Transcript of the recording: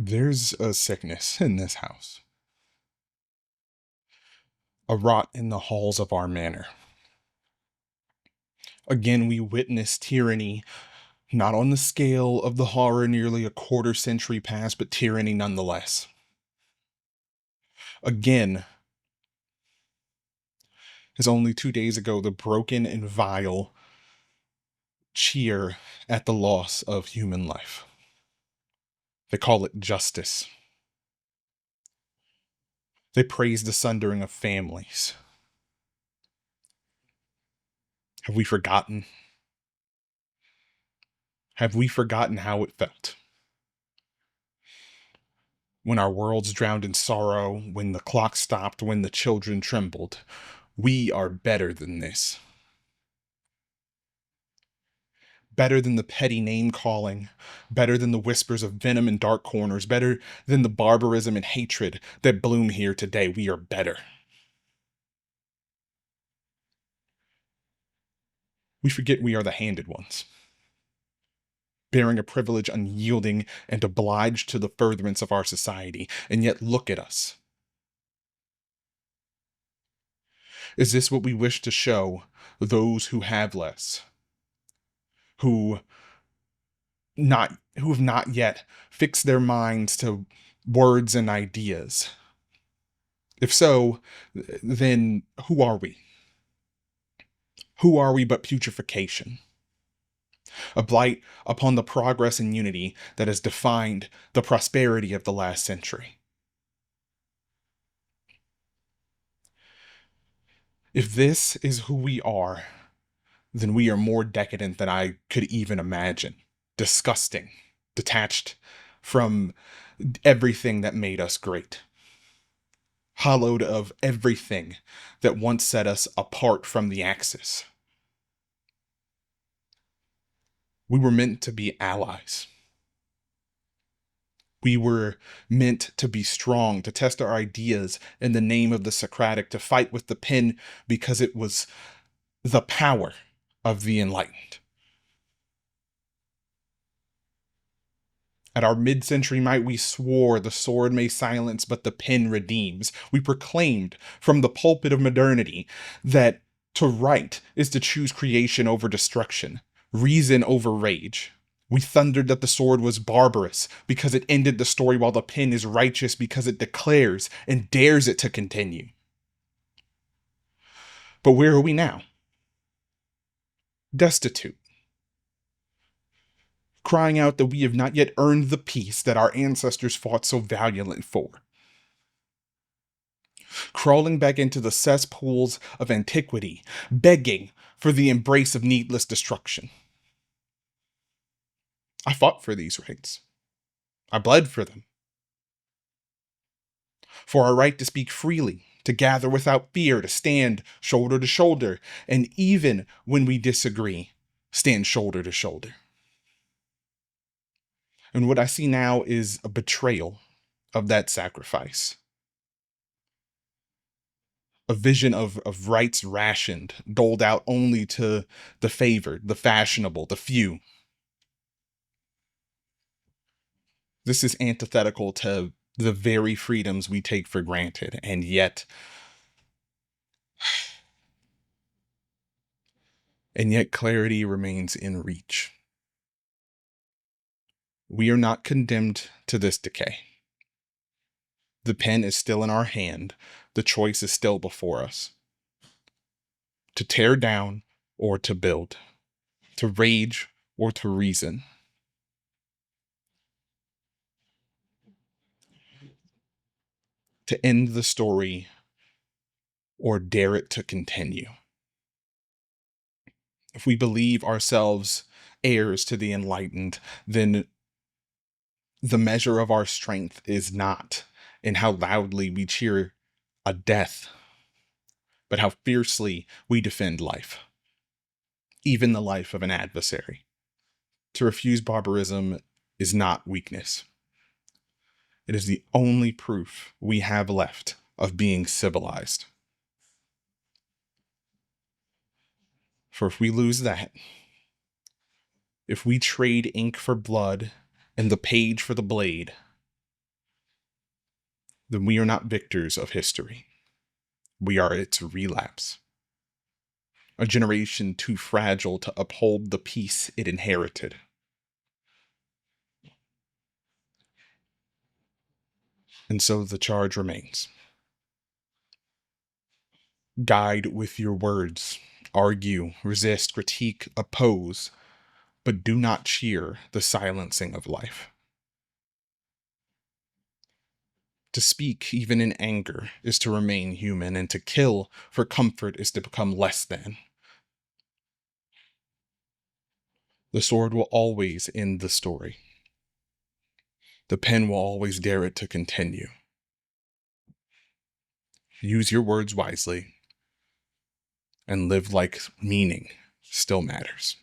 There's a sickness in this house, a rot in the halls of our manor. Again, we witness tyranny, not on the scale of the horror nearly a quarter century past, but tyranny nonetheless. Again, as only 2 days ago, the broken and vile cheer at the loss of human life. They call it justice. They praise the sundering of families. Have we forgotten? Have we forgotten how it felt? When our worlds drowned in sorrow, when the clock stopped, when the children trembled. We are better than this. Better than the petty name-calling, better than the whispers of venom in dark corners, better than the barbarism and hatred that bloom here today. We are better. We forget we are the handed ones, bearing a privilege unyielding and obliged to the furtherance of our society, and yet look at us. Is this what we wish to show those who have less, who have not yet fixed their minds to words and ideas? If so, then who are we? Who are we but putrefaction? A blight upon the progress and unity that has defined the prosperity of the last century. If this is who we are, then we are more decadent than I could even imagine. Disgusting, detached from everything that made us great. Hollowed of everything that once set us apart from the axis. We were meant to be allies. We were meant to be strong, to test our ideas in the name of the Socratic, to fight with the pen because it was the power of the enlightened. At our mid-century might we swore the sword may silence, but the pen redeems. We proclaimed from the pulpit of modernity that to write is to choose creation over destruction, reason over rage. We thundered that the sword was barbarous because it ended the story, while the pen is righteous because it declares and dares it to continue. But where are we now? Destitute. Crying out that we have not yet earned the peace that our ancestors fought so valiantly for. Crawling back into the cesspools of antiquity, begging for the embrace of needless destruction. I fought for these rights. I bled for them. For our right to speak freely, to gather without fear, to stand shoulder to shoulder, and even when we disagree, stand shoulder to shoulder. And what I see now is a betrayal of that sacrifice. A vision of rights rationed, doled out only to the favored, the fashionable, the few. This is antithetical to the very freedoms we take for granted, and yet clarity remains in reach. We are not condemned to this decay. The pen is still in our hand. The choice is still before us. To tear down or to build. To rage or to reason. To end the story or dare it to continue. If we believe ourselves heirs to the enlightened, then the measure of our strength is not in how loudly we cheer a death, but how fiercely we defend life, even the life of an adversary. To refuse barbarism is not weakness. It is the only proof we have left of being civilized. For if we lose that, if we trade ink for blood and the page for the blade, then we are not victors of history. We are its relapse. A generation too fragile to uphold the peace it inherited. And so the charge remains. Guide with your words. Argue, resist, critique, oppose, but do not cheer the silencing of life. To speak, even in anger, is to remain human, and to kill for comfort is to become less than. The sword will always end the story. The pen will always dare it to continue. Use your words wisely and live like meaning still matters.